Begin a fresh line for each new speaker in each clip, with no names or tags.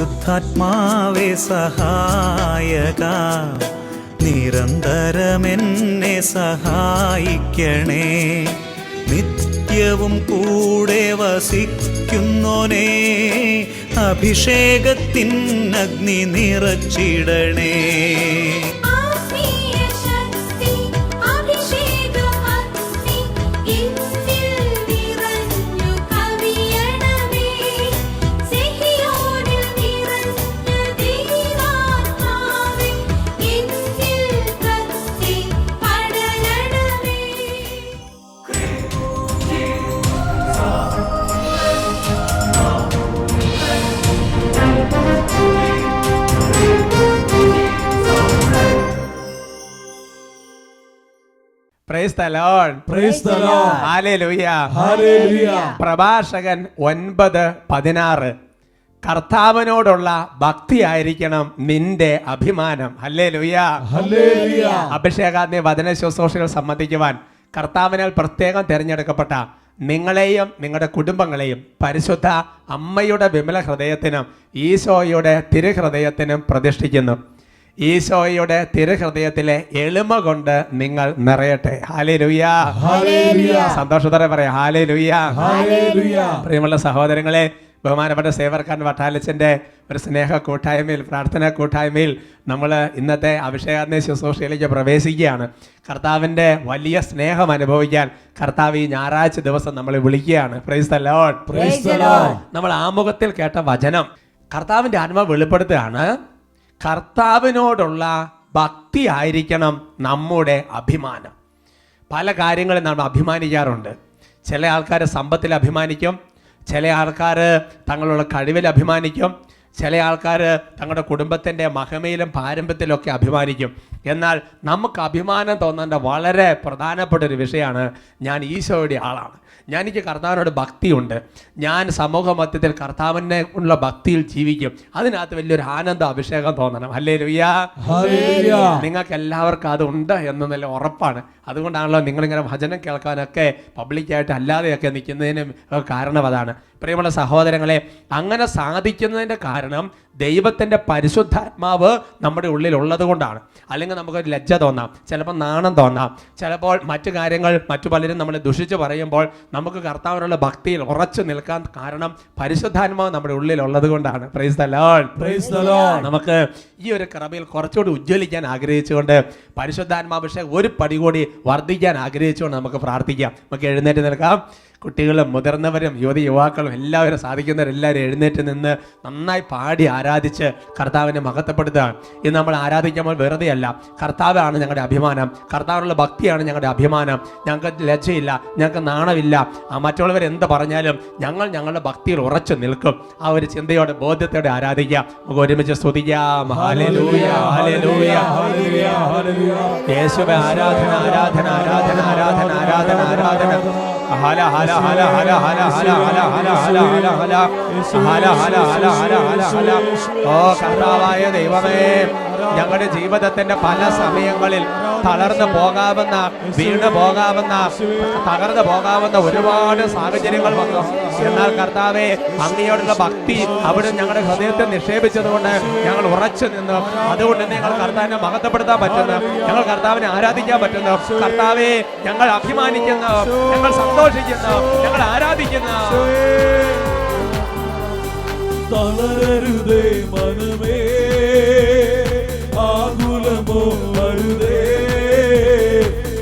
പരിശുദ്ധാത്മാവേ സഹായക, നിരന്തരമെന്നെ സഹായിക്കണേ. നിത്യവും കൂടെ വസിക്കുന്നോനേ, അഭിഷേകത്തിൻ അഗ്നി നിറച്ചിടണേ.
Praise the Lord.
Praise the Lord.
Hallelujah.
Hallelujah.
പ്രഭാഷകൻ 9:16 കർത്താവിനോടുള്ള ഭക്തിയായിരിക്കണം നിന്റെ അഭിമാനം. ഹല്ലേലൂയ.
ഹല്ലേലൂയ.
അഭിഷേകാഗ്നി വചന ശുശ്രൂഷകൾ സംബന്ധിക്കുവാൻ കർത്താവിനാൽ പ്രത്യേകം തിരഞ്ഞെടുക്കപ്പെട്ട നിങ്ങളെയും നിങ്ങളുടെ കുടുംബങ്ങളെയും പരിശുദ്ധ അമ്മയുടെ വിമല ഹൃദയത്തിനും ഈശോയുടെ തിരുഹൃദയത്തിനും പ്രതിഷ്ഠിക്കുന്നു. ഈശോയുടെ തിരുഹൃദയത്തിലെ എളിമ കൊണ്ട് നിങ്ങൾ നിറയട്ടെ. ഹല്ലേലൂയ. സന്തോഷത്തോടെ പറയാം ഹല്ലേലൂയ. പ്രിയമുള്ള സഹോദരങ്ങളെ, ബഹുമാനപ്പെട്ട സേവർക്കാൻ വട്ടാലച്ചൻ്റെ ഒരു സ്നേഹ കൂട്ടായ്മയിൽ, പ്രാർത്ഥനാ കൂട്ടായ്മയിൽ നമ്മൾ ഇന്നത്തെ അഭിഷേകാഗ്നി ശുശ്രൂഷയിലേക്ക് പ്രവേശിക്കുകയാണ്. കർത്താവിൻ്റെ വലിയ സ്നേഹം അനുഭവിക്കാൻ കർത്താവ് ഈ ഞായറാഴ്ച ദിവസം നമ്മളെ വിളിക്കുകയാണ്. Praise the Lord. നമ്മൾ ആമുഖത്തിൽ കേട്ട വചനം കർത്താവിൻ്റെ ആത്മാവ് വെളിപ്പെടുത്തുകയാണ്. കർത്താവിനോടുള്ള ഭക്തി ആയിരിക്കണം നമ്മുടെ അഭിമാനം. പല കാര്യങ്ങളും നമ്മൾ അഭിമാനിക്കാറുണ്ട്. ചില ആൾക്കാർ സമ്പത്തിൽ അഭിമാനിക്കും, ചില ആൾക്കാർ തങ്ങളുടെ കഴിവിൽ അഭിമാനിക്കും, ചില ആൾക്കാർ തങ്ങളുടെ കുടുംബത്തിൻ്റെ മഹിമയിലും പാരമ്പര്യത്തിലൊക്കെ അഭിമാനിക്കും. എന്നാൽ നമുക്ക് അഭിമാനം തോന്നേണ്ട വളരെ പ്രധാനപ്പെട്ട ഒരു വിഷയമാണ് ഞാൻ ഈശോയുടെ ആളാണ്, എനിക്ക് കർത്താവിനോട് ഭക്തിയുണ്ട്, ഞാൻ സമൂഹ മധ്യത്തിൽ കർത്താവിനെ ഉള്ള ഭക്തിയിൽ ജീവിക്കും. അതിനകത്ത് വലിയൊരു ആനന്ദ അഭിഷേകം തോന്നണം. ഹല്ലേലൂയ. നിങ്ങൾക്ക് എല്ലാവർക്കും അതുണ്ട് എന്ന് നല്ല ഉറപ്പാണ്. അതുകൊണ്ടാണല്ലോ നിങ്ങളിങ്ങനെ വചനം കേൾക്കാനൊക്കെ പബ്ലിക്കായിട്ട് അല്ലാതെയൊക്കെ നിൽക്കുന്നതിന് കാരണം അതാണ്. പ്രിയമുള്ള സഹോദരങ്ങളെ, അങ്ങനെ സാധിക്കുന്നതിൻ്റെ കാരണം ദൈവത്തിൻ്റെ പരിശുദ്ധാത്മാവ് നമ്മുടെ ഉള്ളിൽ ഉള്ളത് കൊണ്ടാണ്. അല്ലെങ്കിൽ നമുക്കൊരു ലജ്ജ തോന്നാം, ചിലപ്പോൾ നാണം തോന്നാം, ചിലപ്പോൾ മറ്റു കാര്യങ്ങൾ മറ്റു പലരും നമ്മളെ ദുഷിച്ച് പറയുമ്പോൾ നമുക്ക് കർത്താവിനുള്ള ഭക്തിയിൽ ഉറച്ചു നിൽക്കാൻ കാരണം പരിശുദ്ധാത്മാവ് നമ്മുടെ ഉള്ളിൽ ഉള്ളത് കൊണ്ടാണ്. Praise the Lord. നമുക്ക് ഈ ഒരു കൃപയിൽ കുറച്ചുകൂടി ഉജ്ജ്വലിക്കാൻ ആഗ്രഹിച്ചുകൊണ്ട് പരിശുദ്ധാത്മാഭിഷേകം ഒരു പടി കൂടി വർദ്ധിക്കാൻ ആഗ്രഹിച്ചുകൊണ്ട് നമുക്ക് പ്രാർത്ഥിക്കാം. നമുക്ക് എഴുന്നേറ്റ് നിൽക്കാം. കുട്ടികളും മുതിർന്നവരും യുവാക്കളും എല്ലാവരും സാധിക്കുന്നവരെല്ലാവരും എഴുന്നേറ്റ് നിന്ന് നന്നായി പാടി ആരാധിച്ച് കർത്താവിനെ മഹത്വപ്പെടുത്തുകയാണ്. ഇത് നമ്മൾ ആരാധിക്കുമ്പോൾ വെറുതെ അല്ല, കർത്താവാണ് ഞങ്ങളുടെ അഭിമാനം, കർത്താവിനുള്ള ഭക്തിയാണ് ഞങ്ങളുടെ അഭിമാനം. ഞങ്ങൾക്ക് ലജ്ജയില്ല, ഞങ്ങൾക്ക് നാണമില്ല, മറ്റുള്ളവർ എന്ത് പറഞ്ഞാലും ഞങ്ങൾ ഞങ്ങളുടെ ഭക്തിയിൽ ഉറച്ചു നിൽക്കും. ആ ഒരു ചിന്തയോടെ ബോധ്യത്തോടെ ആരാധിക്കാം. നമുക്ക് ഒരുമിച്ച് സ്തുതിക്കാം. ഹല്ലേലൂയ, ഹല്ലേലൂയ, യേശുവേ ആരാധന, ആരാധന, ആരാധന, ആരാധന, ആരാധന, ആരാധന. ഹല ഹല ഹല ഹല ഹല ഹല ഹല ഹല ഹല ഹല ഹല ഹല ഹല ഹല ഹല ഹല ഹല. ഓ കർത്താവായ ദൈവമേ, ഞങ്ങളുടെ ജീവിതത്തിന്റെ പല സമയങ്ങളിൽ തളർന്നു പോകാവുന്ന, വീണ് പോകാവുന്ന, തകർന്നു പോകാവുന്ന ഒരുപാട് സാഹചര്യങ്ങൾ വന്നു. എന്നാൽ കർത്താവേ, അങ്ങയോടുള്ള ഭക്തി അവിടെ ഞങ്ങളുടെ ഹൃദയത്തെ നിക്ഷേപിച്ചതുകൊണ്ട് ഞങ്ങൾ ഉറച്ചു നിന്നു. അതുകൊണ്ട് ഞങ്ങൾ കർത്താവിനെ മഹത്വപ്പെടുത്താൻ പറ്റുന്നു, ഞങ്ങൾ കർത്താവിനെ ആരാധിക്കാൻ പറ്റുന്നു. കർത്താവേ, ഞങ്ങൾ അഭിമാനിക്കുന്നു, ഞങ്ങൾ സന്തോഷിക്കുന്നു, ഞങ്ങൾ ആരാധിക്കുന്നു.
തളരരുതേ മനമേ, ആകുലമോ വരുതേ,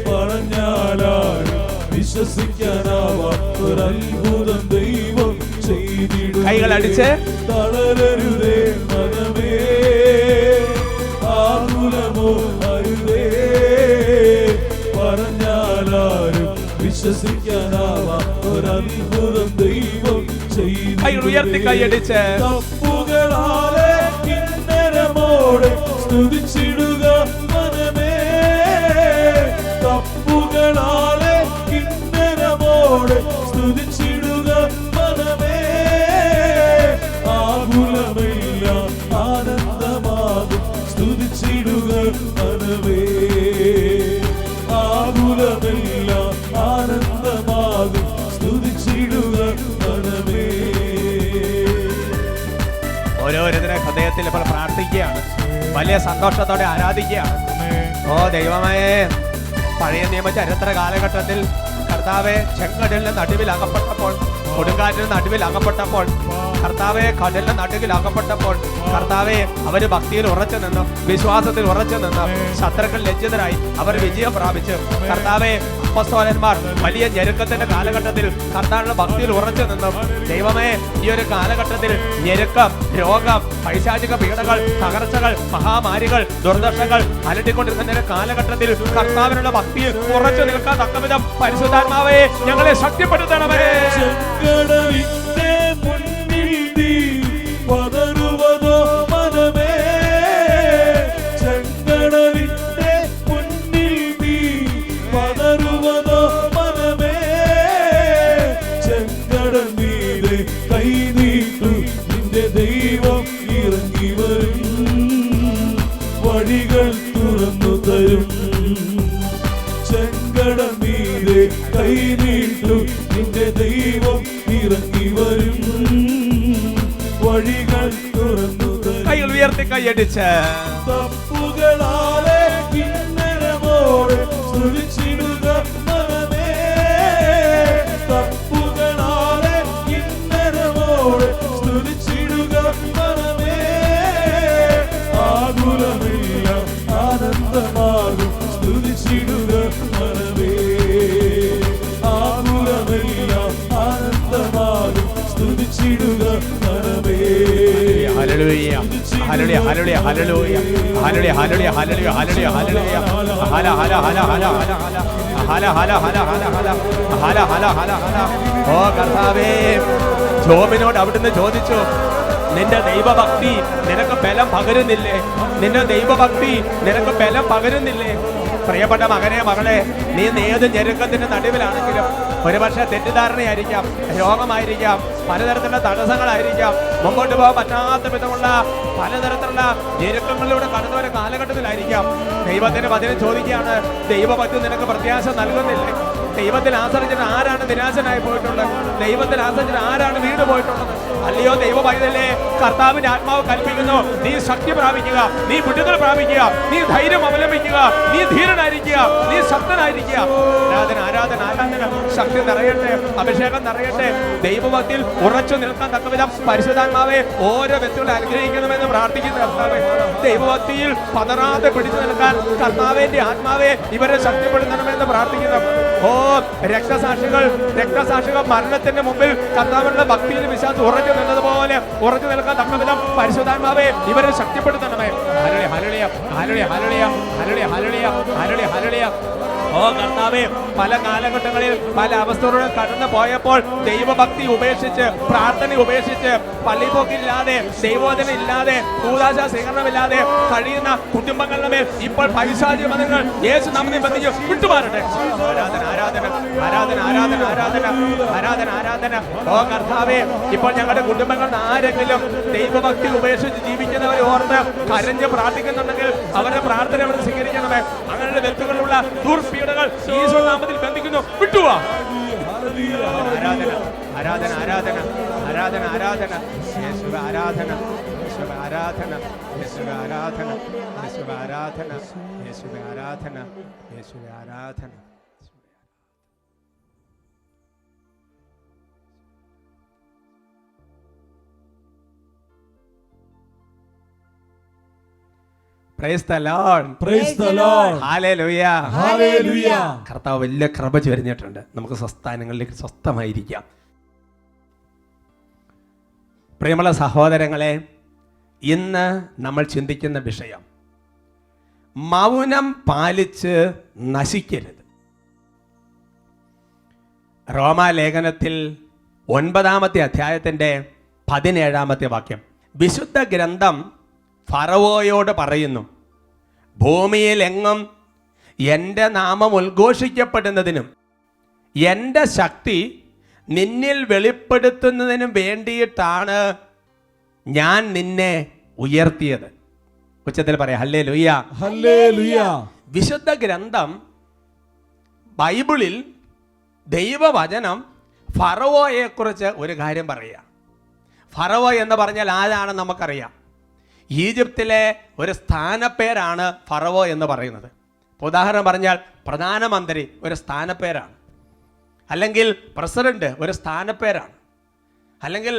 പറഞ്ഞാലും വിശ്വസിക്കാനാവാത്ത ഒരത്ഭുതം ദൈവം ചെയ്തിടും.
കൈകളടിച്ച്
തളരരുതേ മനമേ, ആകുലമോ വരുതേ, പറഞ്ഞാലും വിശ്വസിക്കാനാവാത്ത ഒരത്ഭുതം ദൈവം
ഉയർത്തി കൈയടിച്ച്
തപ്പുകളാലെ കിന്നരമോടെ സ്തുതിച്ചിടുക മനമേ, തപ്പുകളാലെ കിന്നരമോടെ സ്തുതിച്ചിടുക മനമേ, ആകുലമില്ല ആനന്ദമാകും സ്തുതിച്ചിടുക മനമേ, ആകുലമില്ല ആനന്ദമാകും സ്തുതിച്ചിടുക മനമേ.
ഓരോ ഓരോരുത്തരുടെ ഹൃദയത്തിൽ ഇപ്പോൾ പ്രാർത്ഥിക്കുകയാണ്, വലിയ സന്തോഷത്തോടെ ആരാധിക്കുകയാണ്. ഓ ദൈവമേ, പഴയ നിയമ ചരിത്ര കാലഘട്ടത്തിൽ കർത്താവെ ചെങ്കടലിന്റെ നടുവിൽ അകപ്പെട്ടപ്പോൾ, കൊടുങ്കാറ്റിന് നടുവിൽ അകപ്പെട്ടപ്പോൾ, കർത്താവെ കടലിന്റെ നടുവിൽ അകപ്പെട്ടപ്പോൾ, കർത്താവെ അവര് ഭക്തിയിൽ ഉറച്ചു നിന്ന്, വിശ്വാസത്തിൽ ഉറച്ചു നിന്ന്, ശത്രുക്കൾ ലജ്ജിതരായി അവർ വിജയം പ്രാപിച്ച്, കർത്താവെ അപ്പസ്തോലന്മാർ വലിയ ഞെരുക്കത്തിന്റെ കാലഘട്ടത്തിൽ കർത്താവിന്റെ ഭക്തിയിൽ ഉറച്ചു നിന്നും, ദൈവമേ ഈ ഒരു കാലഘട്ടത്തിൽ ഞെരുക്കം, രോഗം, പൈശാചിക പീഡകൾ, തകർച്ചകൾ, മഹാമാരികൾ, ദുർദശകൾ അലട്ടിക്കൊണ്ടിരുന്ന കാലഘട്ടത്തിൽ കർത്താവിനുള്ള ഭക്തിയിൽ ഉറച്ചു നിൽക്കാൻ തക്കവിധം പരിശുദ്ധാത്മാവേ ഞങ്ങളെ ശക്തിപ്പെടുത്തണമേ.
ചെങ്കടലിന്റെ മുന്നിൽ നീ പതറുവതോ മനമേ, ചെങ്കടലിന്റെ മുന്നിൽ നീ പതറുവതോ മനമേ, ചെങ്കടൽ മീതെ കൈ നീട്ടു, നിന്റെ ദൈവം ഇറങ്ങി വരും, വഴികൾ തുറന്നു തരും. ചെങ്കടൽ മീതെ കൈ നീട്ടു, നിന്റെ ദൈവം ഇറങ്ങി വരും, വഴികൾ തുറന്നു തരും.
കൈകൾ ഉയർത്തി കൈയടിച്ച്
തപ്പുകളാലെ കിന്നരമോടെ സ്തുതിച്ചിടുക മനമേ, തപ്പുകളാലെ കിന്നരമോടെ സ്തുതിച്ചിടുക മനമേ, ആകുലമില്ല ആനന്ദമാകും സ്തുതിച്ചിടുക മനമേ, ആകുലമില്ല ആനന്ദമാകും സ്തുതിച്ചിടുക മനമേ.
Hallelujah hallelujah hallelujah hallelujah hallelujah hallelujah hallelujah hallelujah hallelujah ഹല ഹല ഹല ഹല ഹല ഹല ഹല ഹല ഹല ഹല ഹല ഹല ഹല ഹല. ഓ കർത്താവേ, ജോബിനോട് അവിടുന്ന് ചോദിച്ചു, നിന്റെ ദൈവഭക്തി നിനക്ക് ബലം പകരുന്നില്ലേ? നിന്റെ ദൈവഭക്തി നിനക്ക് ബലം പകരുന്നില്ലേ? പ്രിയപ്പെട്ട മകനെ, മകളെ, നീ ഏത് ഞെരുക്കത്തിന്റെ നടുവിലാണെങ്കിലും, ഒരുപക്ഷെ തെറ്റിദ്ധാരണയായിരിക്കാം, രോഗമായിരിക്കാം, പലതരത്തിലുള്ള തടസ്സങ്ങളായിരിക്കാം, മുമ്പോട്ട് പോകാൻ പറ്റാത്ത വിധമുള്ള പലതരത്തിലുള്ള ഞെരുക്കങ്ങളിലൂടെ കടന്നു വരുന്ന കാലഘട്ടത്തിലായിരിക്കാം. ദൈവത്തിന് വചനം ചോദിക്കുകയാണ്, ദൈവഭക്തി നിനക്ക് പ്രത്യാശ നൽകുന്നില്ലേ? ദൈവത്തിൽ ആശ്രയിച്ചിട്ട് ആരാണ് നിരാശനായി പോയിട്ടുള്ളത്? ദൈവത്തിൽ ആശ്രയിച്ചിട്ട് ആരാണ് വീട് പോയിട്ടുള്ളത്? അല്ലയോ ദൈവ പൈതലേ, കർത്താവിന്റെ ആത്മാവ് കൽപ്പിക്കുന്നു, നീ ശക്തി പ്രാപിക്കുക, നീ വിടുതൽ പ്രാപിക്കുക, നീ ധൈര്യം അവലംബിക്കുക, നീ ധീരനായിരിക്കുക, നീ ശക്തനായിരിക്കുക. ആരാധന ആരാധന ആരാധന. ശക്തി നിറയട്ടെ, അഭിഷേകം നിറയട്ടെ, ദൈവഭക്തിയിൽ ഉറച്ചു നിൽക്കാൻ തക്കവിധം പരിശുദ്ധാത്മാവെ ഓരോ വ്യക്തികളെ അനുഗ്രഹിക്കണമെന്ന് പ്രാർത്ഥിക്കുന്ന കർത്താവേ, ദൈവഭക്തിയിൽ പതറാതെ പിടിച്ചു നിൽക്കാൻ കർത്താവിന്റെ ആത്മാവെ ഇവരെ ശക്തിപ്പെടുത്തണമെന്ന് പ്രാർത്ഥിക്കുന്നു. ഓ രക്തസാക്ഷികൾ മരണത്തിന്റെ മുമ്പിൽ കർത്താവിന്റെ ഭക്തിയിൽ വിശ്വാസം ഉറച്ചു നിന്നതുപോലെ ഉറച്ചു നിൽക്കാൻ തക്കവിധം പരിശുദ്ധാത്മാവെ ഇവരെ ശക്തിപ്പെടുത്തണമേ. Hallelujah hallelujah hallelujah hallelujah hallelujah hallelujah hallelujah. ഓ കർത്താവേ, പല കാലഘട്ടങ്ങളിൽ പല അവസ്ഥകളിലും കടന്നു പോയപ്പോൾ ദൈവഭക്തി ഉപേക്ഷിച്ച്, പ്രാർത്ഥന ഉപേക്ഷിച്ച്, പള്ളിപ്പോക്കില്ലാതെ, ദൈവോധന ഇല്ലാതെ, കൂദാശ സ്വീകരണമില്ലാതെ കഴിയുന്ന കുടുംബങ്ങളുടെ മേൽ ഇപ്പോൾ പൈശാചിക മതങ്ങൾ യേശു നാമത്തിൽ ബന്ധിച്ച് വിട്ടുമാറട്ടെ. ആരാധന ആരാധന ആരാധന ആരാധന ആരാധന ആരാധന ആരാധന. ഓ കർത്താവേ, ഇപ്പോൾ ഞങ്ങളുടെ കുടുംബങ്ങളിൽ ആരെങ്കിലും ദൈവഭക്തി ഉപേക്ഷിച്ച് ജീവിക്കുന്നവരെ ഓർത്ത് കരഞ്ഞ് പ്രാർത്ഥിക്കുന്നുണ്ടെങ്കിൽ അവരുടെ പ്രാർത്ഥന അവിടെ സ്വീകരിക്കണമേ. അങ്ങനെയുള്ള വ്യക്തികളുള്ള ദുർപീഡകൾ യേശു നാമത്തിൽ ബന്ധിക്കുന്നു, വിട്ടുവാ. ആരാധന ആരാധന ആരാധന ആരാധന ആരാധന യേശുവ ആരാധന യേശുവ ആരാധന യേശുവ ആരാധന യേശുവ ആരാധന യേശുവ ആരാധന യേശുവ ആരാധന. Praise the Lord.
Praise the Lord.
Hallelujah.
Hallelujah.
കർത്താവ് വലിയ കൃപ ചൊരിഞ്ഞിട്ടുണ്ട്. നമുക്ക് സ്വസ്ഥാനങ്ങളിലേക്ക് സ്വസ്ഥമായിരിക്കാം. പ്രിയമുള്ള സഹോദരങ്ങളെ, ഇന്ന് നമ്മൾ ചിന്തിക്കുന്ന വിഷയം മൗനം പാലിച്ച് നശിക്കരുത്. റോമാലേഖനത്തിൽ 9-ാമത്തെ അധ്യായത്തിൻ്റെ 17-ാമത്തെ വാക്യം, വിശുദ്ധ ഗ്രന്ഥം ഫറവോയോട് പറയുന്നു, ഭൂമിയിൽ എങ്ങും എൻ്റെ നാമം ഉദ്ഘോഷിക്കപ്പെടുന്നതിനും എൻ്റെ ശക്തി നിന്നിൽ വെളിപ്പെടുത്തുന്നതിനും വേണ്ടിയിട്ടാണ് ഞാൻ നിന്നെ ഉയർത്തിയത്. ഉച്ചത്തിൽ പറയാം ഹല്ലേലൂയ
ഹല്ലേലൂയ.
വിശുദ്ധ ഗ്രന്ഥം, ബൈബിളിൽ ദൈവവചനം ഫറവോയെക്കുറിച്ച് ഒരു കാര്യം പറയുക. ഫറവോ എന്ന് പറഞ്ഞാൽ ആരാണെന്ന് നമുക്കറിയാം. ഈജിപ്തിലെ ഒരു സ്ഥാനപ്പേരാണ് ഫറവോ എന്ന് പറയുന്നത്. ഉദാഹരണം പറഞ്ഞാൽ പ്രധാനമന്ത്രി ഒരു സ്ഥാനപ്പേരാണ്, അല്ലെങ്കിൽ പ്രസിഡന്റ് ഒരു സ്ഥാനപ്പേരാണ്, അല്ലെങ്കിൽ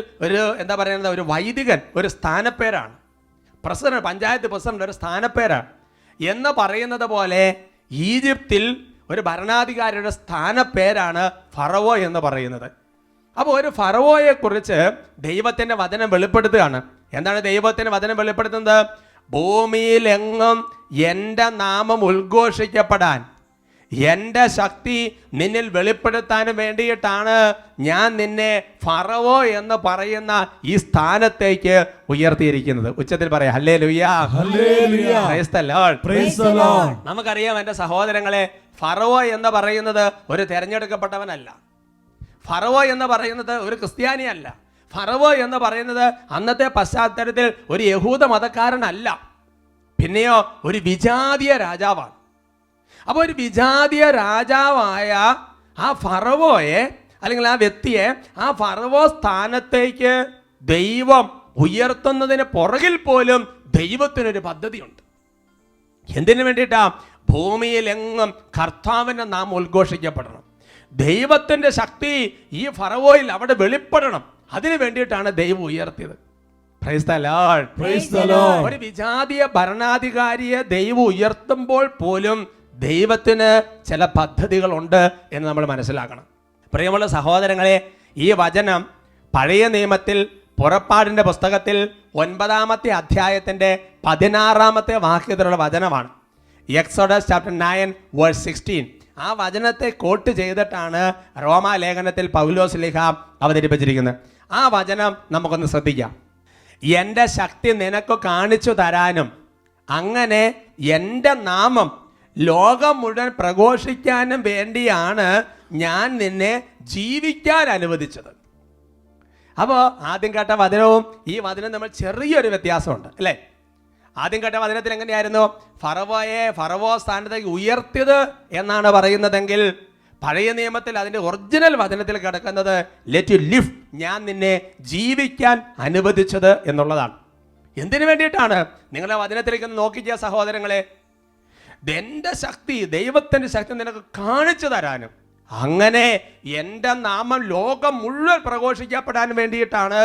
എന്താ പറയുന്നത്, ഒരു വൈദികൻ ഒരു സ്ഥാനപ്പേരാണ്, പ്രസിഡന്റ് പഞ്ചായത്ത് പ്രസിഡന്റ് ഒരു സ്ഥാനപ്പേരാണ് എന്ന് പറയുന്നത് പോലെ ഈജിപ്തിൽ ഒരു ഭരണാധികാരിയുടെ സ്ഥാനപ്പേരാണ് ഫറവോ എന്ന് പറയുന്നത്. അപ്പോൾ ഒരു ഫറവോയെക്കുറിച്ച് ദൈവത്തിൻ്റെ വചനം വെളിപ്പെടുത്തുകയാണ്. എന്താണ് ദൈവത്തിൻ്റെ വചനം വെളിപ്പെടുത്തുന്നത്? ഭൂമിയിലെങ്ങും എൻ്റെ നാമം ഉദ്ഘോഷിക്കപ്പെടാൻ, എൻ്റെ ശക്തി നിന്നിൽ വെളിപ്പെടുത്താനും വേണ്ടിയിട്ടാണ് ഞാൻ നിന്നെ ഫറവോ എന്ന് പറയുന്ന ഈ സ്ഥാനത്തേക്ക് ഉയർത്തിയിരിക്കുന്നത്. ഉച്ചത്തിൽ പറയാം hallelujah,
hallelujah.
Praise the Lord.
Praise the Lord.
നമുക്കറിയാം എൻ്റെ സഹോദരങ്ങളെ, ഫറവോ എന്ന് പറയുന്നത് ഒരു തിരഞ്ഞെടുക്കപ്പെട്ടവനല്ല. ഫറവോ എന്ന് പറയുന്നത് ഒരു ക്രിസ്ത്യാനിയല്ല. ഫറവോ എന്ന് പറയുന്നത് അന്നത്തെ പശ്ചാത്തലത്തിൽ ഒരു യഹൂദ മതക്കാരനല്ല, പിന്നെയോ ഒരു വിജാതീയ രാജാവാണ്. അപ്പോൾ ഒരു വിജാതീയ രാജാവായ ആ ഫറവോയെ, അല്ലെങ്കിൽ ആ വ്യക്തിയെ, ആ ഫറവോ സ്ഥാനത്തേക്ക് ദൈവം ഉയർത്തുന്നതിന് പുറകിൽ പോലും ദൈവത്തിനൊരു പദ്ധതിയുണ്ട്. എന്തിനു വേണ്ടിയിട്ടാ? ഭൂമിയിലെങ്ങും കർത്താവിൻ്റെ നാമം ഉദ്ഘോഷിക്കപ്പെടണം, ദൈവത്തിൻ്റെ ശക്തി ഈ ഫറവോയിൽ അവിടെ വെളിപ്പെടണം. അതിനു വേണ്ടിയിട്ടാണ് ദൈവം ഉയർത്തിയത്. Price the Lord.
Praise the Lord.
ഒരു വിജാതീയ ഭരണാധികാരിയെ ദൈവം ഉയർത്തുമ്പോൾ പോലും ദൈവത്തിന് ചില പദ്ധതികളുണ്ട് എന്ന് നമ്മൾ മനസ്സിലാക്കണം. പ്രിയമുള്ള സഹോദരങ്ങളെ, ഈ വചനം പഴയ നിയമത്തിൽ പുറപ്പാടിൻ്റെ പുസ്തകത്തിൽ 9-ാമത്തെ അധ്യായത്തിൻ്റെ 16-ാമത്തെ വാക്യത്തിലുള്ള വചനമാണ്. Exodus chapter 9:16. ആ വചനത്തെ കോട്ട് ചെയ്തിട്ടാണ് റോമാലേഖനത്തിൽ പൗലോസ് ശ്ലീഹ അവതരിപ്പിച്ചിരിക്കുന്നത്. ആ വചനം നമുക്കൊന്ന് ശ്രദ്ധിക്കാം. എൻ്റെ ശക്തി നിനക്ക് കാണിച്ചു തരാനും അങ്ങനെ എൻ്റെ നാമം ലോകം മുഴുവൻ പ്രഘോഷിക്കാനും വേണ്ടിയാണ് ഞാൻ നിന്നെ ജീവിക്കാൻ അനുവദിച്ചത്. അപ്പോൾ ആദ്യം കേട്ട വചനവും ഈ വചനം നമ്മൾ ചെറിയൊരു വ്യത്യാസമുണ്ട് അല്ലേ? ആദ്യം കേട്ട വചനത്തിൽ എങ്ങനെയായിരുന്നു? ഫറവോയെ ഫറവോ സ്ഥാനത്തേക്ക് ഉയർത്തിയത് എന്നാണ് പറയുന്നതെങ്കിൽ, പഴയ നിയമത്തിൽ അതിൻ്റെ ഒറിജിനൽ വചനത്തിൽ കിടക്കുന്നത് ലെറ്റ് യു ലിവ്, ഞാൻ നിന്നെ ജീവിക്കാൻ അനുവദിച്ചത് എന്നുള്ളതാണ്. എന്തിനു വേണ്ടിയിട്ടാണ്? നിങ്ങളെ വചനത്തിലേക്ക് നോക്കിക്കുക സഹോദരങ്ങളെ. എൻ്റെ ശക്തി, ദൈവത്തിൻ്റെ ശക്തി നിനക്ക് കാണിച്ചു തരാനും അങ്ങനെ എൻ്റെ നാമം ലോകം മുഴുവൻ പ്രഘോഷിക്കപ്പെടാൻ വേണ്ടിയിട്ടാണ്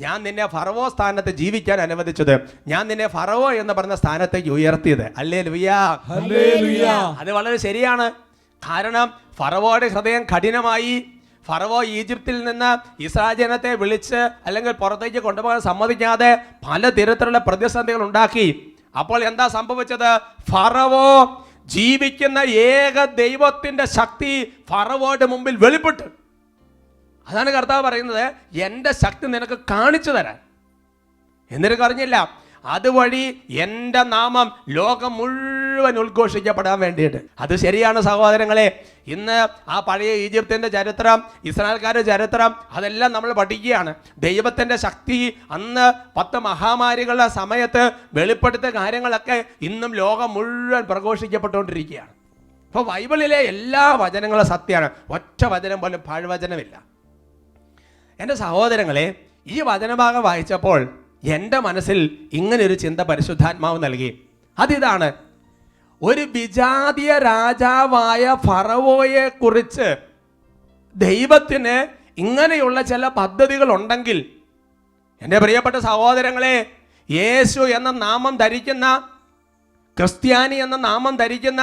ഞാൻ നിന്നെ ഫറവോ സ്ഥാനത്ത് ജീവിക്കാൻ അനുവദിച്ചത്. ഞാൻ നിന്നെ ഫറവോ എന്ന് പറഞ്ഞ സ്ഥാനത്തേക്ക് ഉയർത്തിയത്. ഹല്ലേലൂയാ,
ഹല്ലേലൂയ.
അത് വളരെ ശരിയാണ്. കാരണം ഫറവോയുടെ ഹൃദയം കഠിനമായി. ഫറവോ ഈജിപ്തിൽ നിന്ന് ഇസ്രായേൽ ജനത്തെ വിളിച്ച് അല്ലെങ്കിൽ പുറത്തേക്ക് കൊണ്ടുപോകാൻ സമ്മതിക്കാതെ പല തരത്തിലുള്ള പ്രതിസന്ധികൾ ഉണ്ടാക്കി. അപ്പോൾ എന്താ സംഭവിച്ചത്? ഫറവോ ജീവിക്കുന്ന ഏക ദൈവത്തിൻ്റെ ശക്തി ഫറവോയുടെ മുമ്പിൽ വെളിപ്പെട്ടു. അതാണ് കർത്താവ് പറയുന്നത്, എൻ്റെ ശക്തി നിനക്ക് കാണിച്ചു തരാൻ. എന്നിട്ട് പറഞ്ഞില്ല, അതുവഴി എൻ്റെ നാമം ലോകം മുഴുവൻ ഉദ്ഘോഷിക്കപ്പെടാൻ വേണ്ടിയിട്ട്. അത് ശരിയാണ് സഹോദരങ്ങളെ. ഇന്ന് ആ പഴയ ഈജിപ്തിൻ്റെ ചരിത്രം, ഇസ്രായേൽക്കാരുടെ ചരിത്രം, അതെല്ലാം നമ്മൾ പഠിക്കുകയാണ്. ദൈവത്തിൻ്റെ ശക്തി അന്ന് 10 മഹാമാരികളുടെ സമയത്ത് വെളിപ്പെടുത്തിയ കാര്യങ്ങളൊക്കെ ഇന്നും ലോകം മുഴുവൻ പ്രഘോഷിക്കപ്പെട്ടുകൊണ്ടിരിക്കുകയാണ്. അപ്പോൾ ബൈബിളിലെ എല്ലാ വചനങ്ങളും സത്യമാണ്. ഒറ്റ വചനം പോലും പാഴ്വചനമില്ല. എൻ്റെ സഹോദരങ്ങളെ, ഈ വചനഭാഗം വായിച്ചപ്പോൾ എൻ്റെ മനസ്സിൽ ഇങ്ങനൊരു ചിന്ത പരിശുദ്ധാത്മാവ് നൽകി. അതിതാണ്, ഒരു വിജാതീയ രാജാവായ ഫറവോയെ കുറിച്ച് ദൈവത്തിന് ഇങ്ങനെയുള്ള ചില പദ്ധതികൾ ഉണ്ടെങ്കിൽ, എൻ്റെ പ്രിയപ്പെട്ട സഹോദരങ്ങളെ, യേശു എന്ന നാമം ധരിക്കുന്ന, ക്രിസ്ത്യാനി എന്ന നാമം ധരിക്കുന്ന,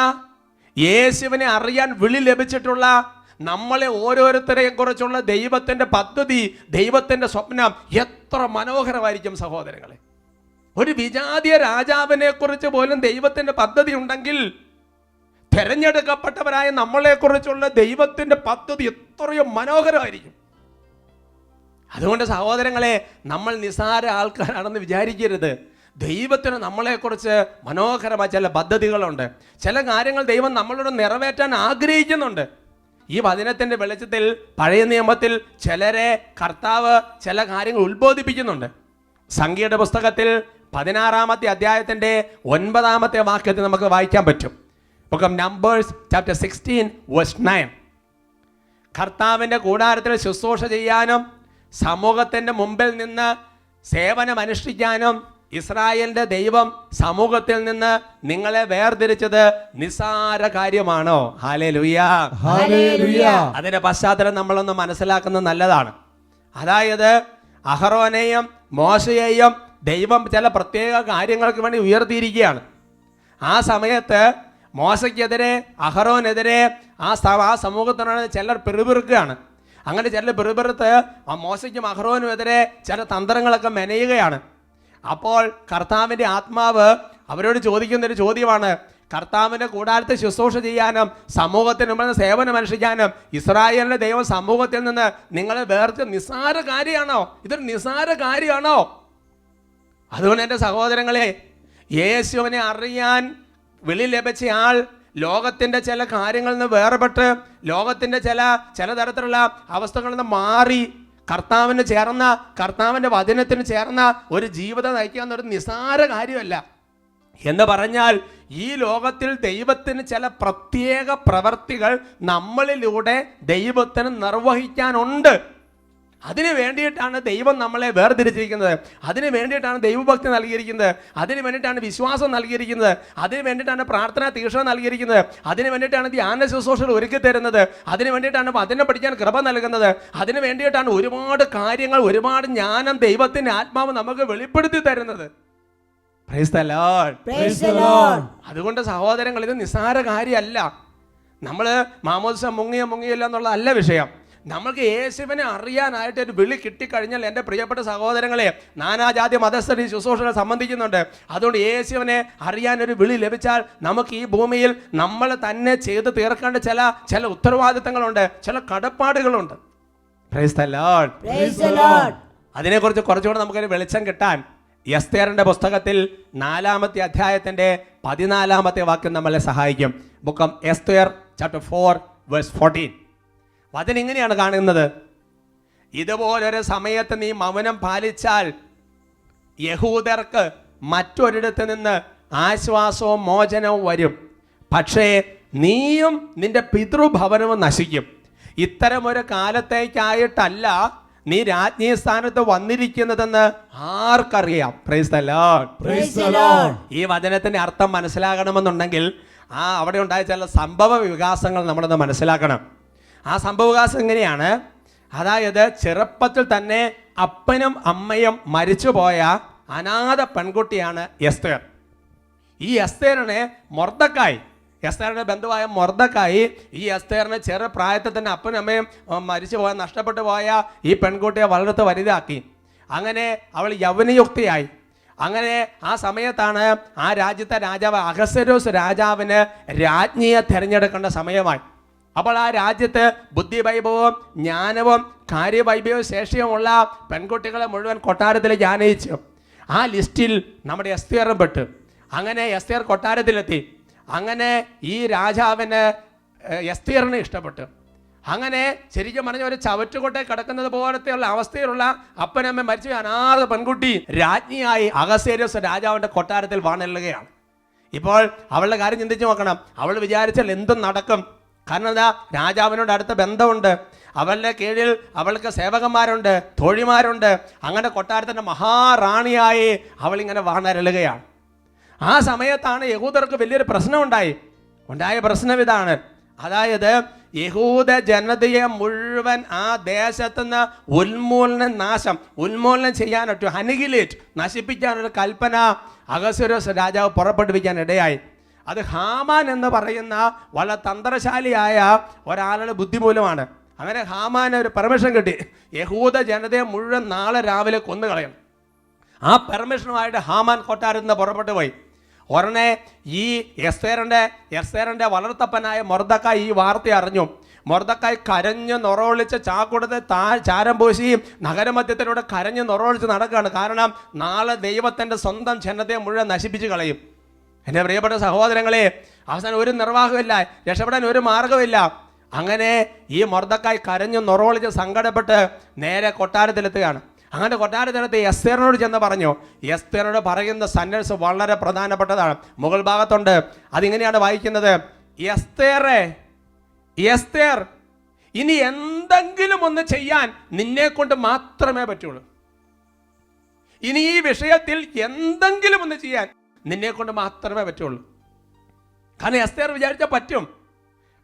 യേശുവിനെ അറിയാൻ വിളി ലഭിച്ചിട്ടുള്ള നമ്മളെ ഓരോരുത്തരെയും കുറിച്ചുള്ള ദൈവത്തിൻ്റെ പദ്ധതി, ദൈവത്തിൻ്റെ സ്വപ്നം എത്ര മനോഹരമായിരിക്കും സഹോദരങ്ങളെ. ഒരു വിജാതീയ രാജാവിനെ കുറിച്ച് പോലും ദൈവത്തിൻ്റെ പദ്ധതി ഉണ്ടെങ്കിൽ, തിരഞ്ഞെടുക്കപ്പെട്ടവരായ നമ്മളെക്കുറിച്ചുള്ള ദൈവത്തിൻ്റെ പദ്ധതി എത്രയോ മനോഹരമായിരിക്കും. അതുകൊണ്ട് സഹോദരങ്ങളെ, നമ്മൾ നിസ്സാര ആൾക്കാരാണെന്ന് വിചാരിക്കരുത്. ദൈവത്തിന് നമ്മളെക്കുറിച്ച് മനോഹരമായ ചില പദ്ധതികളുണ്ട്. ചില കാര്യങ്ങൾ ദൈവം നമ്മളോട് നിറവേറ്റാൻ ആഗ്രഹിക്കുന്നുണ്ട്. ഈ വചനത്തിൻ്റെ വെളിച്ചത്തിൽ പഴയ നിയമത്തിൽ ചിലരെ കർത്താവ് ചില കാര്യങ്ങൾ ഉത്ബോധിപ്പിക്കുന്നുണ്ട്. സംഖ്യയുടെ പുസ്തകത്തിൽ 16-ാമത്തെ അധ്യായത്തിൻ്റെ 9-ാമത്തെ വാക്യത്തിൽ നമുക്ക് വായിക്കാൻ പറ്റും. Book of numbers chapter 16:9. കർത്താവിൻ്റെ കൂടാരത്തിൽ ശുശ്രൂഷ ചെയ്യാനും സമൂഹത്തിൻ്റെ മുമ്പിൽ നിന്ന് സേവനം അനുഷ്ഠിക്കാനും ഇസ്രായേലിന്റെ ദൈവം സമൂഹത്തിൽ നിന്ന് നിങ്ങളെ വേർതിരിച്ചത് നിസ്സാര കാര്യമാണോ? Hallelujah,
hallelujah.
അതിന്റെ പശ്ചാത്തലം നമ്മളൊന്ന് മനസ്സിലാക്കുന്നത് നല്ലതാണ്. അതായത് അഹറോനെയും മോശയെയും ദൈവം ചില പ്രത്യേക കാര്യങ്ങൾക്ക് വേണ്ടി ഉയർത്തിയിരിക്കുകയാണ്. ആ സമയത്ത് മോശയ്ക്കെതിരെ അഹറോനെതിരെ ആ സമൂഹത്തിനോട് ചിലർ പിറുപിറുക്കുകയാണ്. അങ്ങനെ ചില പിറുപിറുത്ത് ആ മോശയ്ക്കും അഹറോനും എതിരെ ചില തന്ത്രങ്ങളൊക്കെ മെനയുകയാണ്. അപ്പോൾ കർത്താവിൻ്റെ ആത്മാവ് അവരോട് ചോദിക്കുന്നൊരു ചോദ്യമാണ്, കർത്താവിൻ്റെ കൂടാരത്തെ ശുശ്രൂഷ ചെയ്യാനും സമൂഹത്തിന് മുമ്പിൽ സേവനം അനുഷ്ഠിക്കാനും ഇസ്രായേലിന്റെ ദൈവം സമൂഹത്തിൽ നിന്ന് നിങ്ങളെ വേർതിരിച്ച നിസ്സാര കാര്യമാണോ? ഇതൊരു നിസ്സാര കാര്യമാണോ? അതുകൊണ്ട് എൻ്റെ സഹോദരങ്ങളെ, യേശുവിനെ അറിയാൻ വിളി ലഭിച്ച ആൾ ലോകത്തിൻ്റെ ചില കാര്യങ്ങളിൽ നിന്ന് വേർപെട്ട് ലോകത്തിൻ്റെ ചില തരത്തിലുള്ള അവസ്ഥകളിൽ നിന്ന് മാറി കർത്താവിന് ചേർന്ന, കർത്താവിൻ്റെ വചനത്തിന് ചേർന്ന ഒരു ജീവിതം നയിക്കുക ഒരു നിസ്സാര കാര്യമല്ല. എന്ന് പറഞ്ഞാൽ ഈ ലോകത്തിൽ ദൈവത്തിന് ചില പ്രത്യേക പ്രവർത്തികൾ നമ്മളിലൂടെ ദൈവത്തിന് നിർവഹിക്കാനുണ്ട്. അതിന് വേണ്ടിയിട്ടാണ് ദൈവം നമ്മളെ വേർതിരിച്ചിരിക്കുന്നത്. അതിന് വേണ്ടിയിട്ടാണ് ദൈവഭക്തി നൽകിയിരിക്കുന്നത്. അതിന് വേണ്ടിയിട്ടാണ് വിശ്വാസം നൽകിയിരിക്കുന്നത്. അതിന് വേണ്ടിയിട്ടാണ് പ്രാർത്ഥന തീക്ഷണം നൽകിയിരിക്കുന്നത്. അതിന് വേണ്ടിയിട്ടാണ് ധ്യാന ശുശ്രൂഷകൾ ഒരുക്കി തരുന്നത്. അതിന് വേണ്ടിയിട്ടാണ് വചനം പഠിക്കാൻ കൃപ നൽകുന്നത്. അതിന് വേണ്ടിയിട്ടാണ് ഒരുപാട് കാര്യങ്ങൾ, ഒരുപാട് ജ്ഞാനം ദൈവത്തിൻ്റെ ആത്മാവ് നമുക്ക് വെളിപ്പെടുത്തി തരുന്നത്. Price the Lord.
Praise the Lord.
അതുകൊണ്ട് സഹോദരങ്ങൾ, ഇത് നിസ്സാര കാര്യമല്ല. നമ്മൾ മാമോദിസ മുങ്ങിയില്ല എന്നുള്ളതല്ല വിഷയം. നമ്മൾക്ക് യേശുവിനെ അറിയാനായിട്ട് ഒരു വിളി കിട്ടിക്കഴിഞ്ഞാൽ എൻ്റെ പ്രിയപ്പെട്ട സഹോദരങ്ങളെ, നാനാജാതി മതസ്ഥർ ഈ ശുശ്രൂഷകളെ സംബന്ധിക്കുന്നുണ്ട്. അതുകൊണ്ട് യേശുവിനെ അറിയാൻ ഒരു വിളി ലഭിച്ചാൽ നമുക്ക് ഈ ഭൂമിയിൽ നമ്മൾ തന്നെ ചെയ്ത് തീർക്കേണ്ട ചില ഉത്തരവാദിത്തങ്ങളുണ്ട്, ചില കടപ്പാടുകളുണ്ട്. Praise the Lord.
Praise the Lord.
അതിനെക്കുറിച്ച് കുറച്ചുകൂടെ നമുക്കൊരു വെളിച്ചം കിട്ടാൻ എസ്തേറിന്റെ പുസ്തകത്തിൽ 4-ാമത്തെ അധ്യായത്തിന്റെ 14-ാമത്തെ വാക്യം നമ്മളെ സഹായിക്കും. Book of Esther chapter 4:14. വചനം ഇങ്ങനെയാണ് കാണുന്നത്: ഇതുപോലൊരു സമയത്ത് നീ മൗനം പാലിച്ചാൽ യഹൂദർക്ക് മറ്റൊരിടത്ത് നിന്ന് ആശ്വാസവും മോചനവും വരും, പക്ഷേ നീയും നിന്റെ പിതൃഭവനവും നശിക്കും. ഇത്തരമൊരു കാലത്തേക്കായിട്ടല്ല നീ രാജ്ഞി സ്ഥാനത്ത് വന്നിരിക്കുന്നതെന്ന് ആർക്കറിയാം? Price the Lord.
Praise the Lord.
ഈ വചനത്തിന്റെ അർത്ഥം മനസ്സിലാകണമെന്നുണ്ടെങ്കിൽ അവിടെ ഉണ്ടായ ചില സംഭവ വികാസങ്ങൾ നമ്മളൊന്ന് മനസ്സിലാക്കണം. ആ സംഭവ വികാസം എങ്ങനെയാണ്? അതായത് ചെറുപ്പത്തിൽ തന്നെ അപ്പനും അമ്മയും മരിച്ചുപോയ അനാഥ പെൺകുട്ടിയാണ് എസ്തേർ. ഈ എസ്തേറിനെ എസ്തേറിന്റെ ബന്ധുവായ മൊർദെഖായി ഈ എസ്തേറിനെ ചെറുപ്രായത്തിൽ തന്നെ അപ്പനും അമ്മയും നഷ്ടപ്പെട്ടു പോയ ഈ പെൺകുട്ടിയെ വളർത്ത് വലുതാക്കി. അങ്ങനെ അവൾ യൗവനയുക്തിയായി. അങ്ങനെ ആ സമയത്താണ് ആ രാജ്യത്തെ രാജാവ് അഹസ്വേരോസ് രാജാവിന് രാജ്ഞിയെ തിരഞ്ഞെടുക്കേണ്ട സമയമായി. അപ്പോൾ ആ രാജ്യത്ത് ബുദ്ധിവൈഭവവും ജ്ഞാനവും കാര്യവൈഭവവും ശേഷിയുമുള്ള പെൺകുട്ടികളെ മുഴുവൻ കൊട്ടാരത്തിലേക്ക് ആനയിച്ചു. ആ ലിസ്റ്റിൽ നമ്മുടെ എസ്തേറും പെട്ടു. അങ്ങനെ എസ്തേർ കൊട്ടാരത്തിലെത്തി. അങ്ങനെ ഈ രാജാവിന് എസ്തേറിനെ ഇഷ്ടപ്പെട്ടു. അങ്ങനെ ശരിക്കും പറഞ്ഞ ഒരു ചവറ്റുകൊട്ടെ കിടക്കുന്നത് പോലത്തെയുള്ള അവസ്ഥയിലുള്ള അപ്പനമ്മ മരിച്ച അനാഥ പെൺകുട്ടി രാജ്ഞിയായി അഹസ്വേരോസ് രാജാവിൻ്റെ കൊട്ടാരത്തിൽ വാണല്ലുകയാണ്. ഇപ്പോൾ അവളുടെ കാര്യം ചിന്തിച്ച് നോക്കണം. അവൾ വിചാരിച്ചാൽ എന്തും നടക്കും. കാരണം എന്താ? രാജാവിനോട് അടുത്ത ബന്ധമുണ്ട്. അവളുടെ കീഴിൽ അവൾക്ക് സേവകന്മാരുണ്ട്, തോഴിമാരുണ്ട്. അങ്ങനെ കൊട്ടാരത്തിൻ്റെ മഹാറാണിയായി അവളിങ്ങനെ വാണരുളുകയാണ്. ആ സമയത്താണ് യഹൂദർക്ക് വലിയൊരു പ്രശ്നം ഉണ്ടായ പ്രശ്നം ഇതാണ്. അതായത് യഹൂദ ജനതയെ മുഴുവൻ ആ ദേശത്തുനിന്ന് ഉന്മൂലനം ചെയ്യാനൊരു അനിഹിലേറ്റ് നശിപ്പിക്കാനൊരു കൽപ്പന അഹസ്വേരോസ് രാജാവ് പുറപ്പെടുവിക്കാൻ ഇടയായി. അത് ഹാമാൻ എന്ന് പറയുന്ന വളരെ തന്ത്രശാലിയായ ഒരാളുടെ ബുദ്ധി മൂലമാണ്. അങ്ങനെ ഹാമാന് ഒരു പെർമിഷൻ കിട്ടി, യഹൂദ ജനതയെ മുഴുവൻ നാളെ രാവിലെ കൊന്നുകളയണം. ആ പെർമിഷനുമായിട്ട് ഹാമാൻ കൊട്ടാരത്തിൽ നിന്ന് പുറപ്പെട്ടു പോയി. ഉടനെ ഈ എസ്തേറിന്റെ വളർത്തപ്പനായ മൊർദെഖായി ഈ വാർത്ത അറിഞ്ഞു. മൊർദെഖായി കരഞ്ഞ് നൊറോളിച്ച് ചാക്കുടത്ത് ചാരം പൂശി നഗരമധ്യത്തിലൂടെ കരഞ്ഞ് നൊറോളിച്ച് നടക്കുകയാണ്. കാരണം നാളെ ദൈവത്തിൻ്റെ സ്വന്തം ജനതയെ മുഴുവൻ നശിപ്പിച്ച് കളയും. എൻ്റെ പ്രിയപ്പെട്ട സഹോദരങ്ങളെ, അവസാനം ഒരു നിർവാഹമില്ല, രക്ഷപ്പെടാൻ ഒരു മാർഗമില്ല. അങ്ങനെ ഈ മൊർദെഖായി കരഞ്ഞു നൊറോളിച്ച് സങ്കടപ്പെട്ട് നേരെ കൊട്ടാരത്തിലെത്തുകയാണ്. അങ്ങനെ കൊട്ടാരത്തിലെത്തി എസ്തേറിനോട് ചെന്ന് പറഞ്ഞു. എസ്തേറിനോട് പറയുന്ന സെന്റൻസ് വളരെ പ്രധാനപ്പെട്ടതാണ്. മുകൾ ഭാഗത്തുണ്ട്. അതിങ്ങനെയാണ് വായിക്കുന്നത്: എസ്തേർ, ഇനി എന്തെങ്കിലും ഒന്ന് ചെയ്യാൻ നിന്നെ കൊണ്ട് മാത്രമേ പറ്റുള്ളൂ. ഇനി ഈ വിഷയത്തിൽ എന്തെങ്കിലും ഒന്ന് ചെയ്യാൻ നിന്നെ കൊണ്ട് മാത്രമേ പറ്റുള്ളൂ. കാരണം എസ്തേർ വിചാരിച്ചാൽ പറ്റും.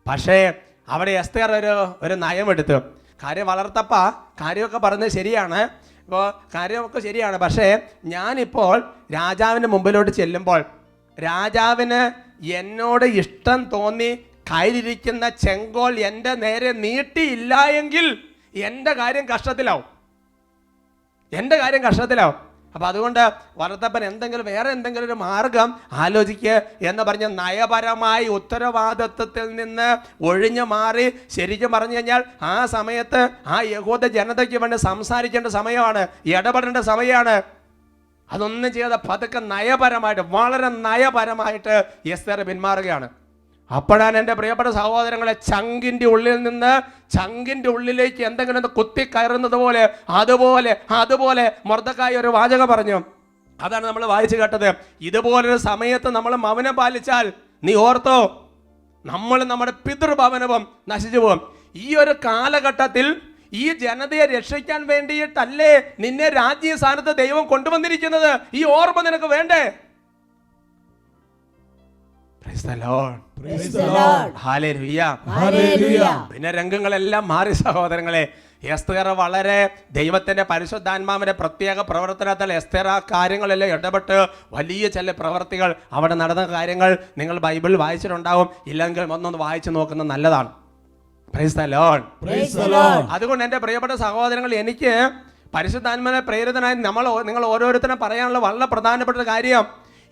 പക്ഷേ അവിടെ എസ്തേർ ഒരു നയമെടുത്തു. കാര്യം വളർത്തപ്പ കാര്യമൊക്കെ പറഞ്ഞത് ശരിയാണ്, ഇപ്പോൾ കാര്യമൊക്കെ ശരിയാണ്. പക്ഷേ ഞാനിപ്പോൾ രാജാവിൻ്റെ മുമ്പിലോട്ട് ചെല്ലുമ്പോൾ രാജാവിന് എന്നോട് ഇഷ്ടം തോന്നി കയ്യിലിരിക്കുന്ന ചെങ്കോൽ എൻ്റെ നേരെ നീട്ടിയില്ല എങ്കിൽ എൻ്റെ കാര്യം കഷ്ടത്തിലാവും. അപ്പം അതുകൊണ്ട് വളർത്തപ്പൻ വേറെ എന്തെങ്കിലും ഒരു മാർഗം ആലോചിക്കുക എന്ന് പറഞ്ഞ് നയപരമായി ഉത്തരവാദിത്വത്തിൽ നിന്ന് ഒഴിഞ്ഞു മാറി, ശരിക്കും പറഞ്ഞു കഴിഞ്ഞാൽ ആ സമയത്ത് ആ യഹൂദ ജനതയ്ക്ക് വേണ്ടി സംസാരിക്കേണ്ട സമയമാണ്, ഇടപെടേണ്ട സമയമാണ്. അതൊന്നും ചെയ്യാതെ പതുക്കെ നയപരമായിട്ട്, വളരെ നയപരമായിട്ട് എസ്തേർ പിന്മാറുകയാണ്. അപ്പോഴാണ് എൻ്റെ പ്രിയപ്പെട്ട സഹോദരങ്ങളെ ചങ്കിൻ്റെ ഉള്ളിൽ നിന്ന് ചങ്കിൻ്റെ ഉള്ളിലേക്ക് എന്തെങ്കിലും ഒന്ന് കുത്തി കയറുന്നത് പോലെ അതുപോലെ മൊർദെഖായി ഒരു വാചകം പറഞ്ഞു. അതാണ് നമ്മൾ വായിച്ചു കേട്ടത്. ഇതുപോലൊരു സമയത്ത് നമ്മൾ മൗനം പാലിച്ചാൽ നീ ഓർത്തോ, നമ്മൾ നമ്മുടെ പിതൃഭവനവും നശിച്ചു പോകും. ഈ ഒരു കാലഘട്ടത്തിൽ ഈ ജനതയെ രക്ഷിക്കാൻ വേണ്ടിയിട്ടല്ലേ നിന്നെ രാജ്യ സ്ഥാനത്ത് ദൈവം കൊണ്ടുവന്നിരിക്കുന്നത്. ഈ ഓർമ്മ നിനക്ക് വേണ്ടേ? Praise the Lord.
Praise the Lord.
Hallelujah.
Hallelujah.
പിന്നെ രംഗങ്ങളെല്ലാം മാറി സഹോദരങ്ങളെ. എസ്തേർ വളരെ ദൈവത്തിൻ്റെ പരിശുദ്ധാത്മാവിൻ്റെ പ്രത്യേക പ്രവർത്തനത്തിൽ എസ്തേർ ആ കാര്യങ്ങളെല്ലാം ഇടപെട്ട് വലിയ ചില പ്രവർത്തികൾ അവിടെ നടന്ന കാര്യങ്ങൾ നിങ്ങൾ ബൈബിൾ വായിച്ചിട്ടുണ്ടാവും. ഇല്ലെങ്കിൽ ഒന്നൊന്ന് വായിച്ചു നോക്കുന്നത് നല്ലതാണ്. Praise the Lord.
Praise the Lord.
അതുകൊണ്ട് എൻ്റെ പ്രിയപ്പെട്ട സഹോദരങ്ങൾ, എനിക്ക് പരിശുദ്ധാത്മാവിനെ പ്രേരിതനായി നിങ്ങൾ ഓരോരുത്തരും പറയാനുള്ള വളരെ പ്രധാനപ്പെട്ട കാര്യം,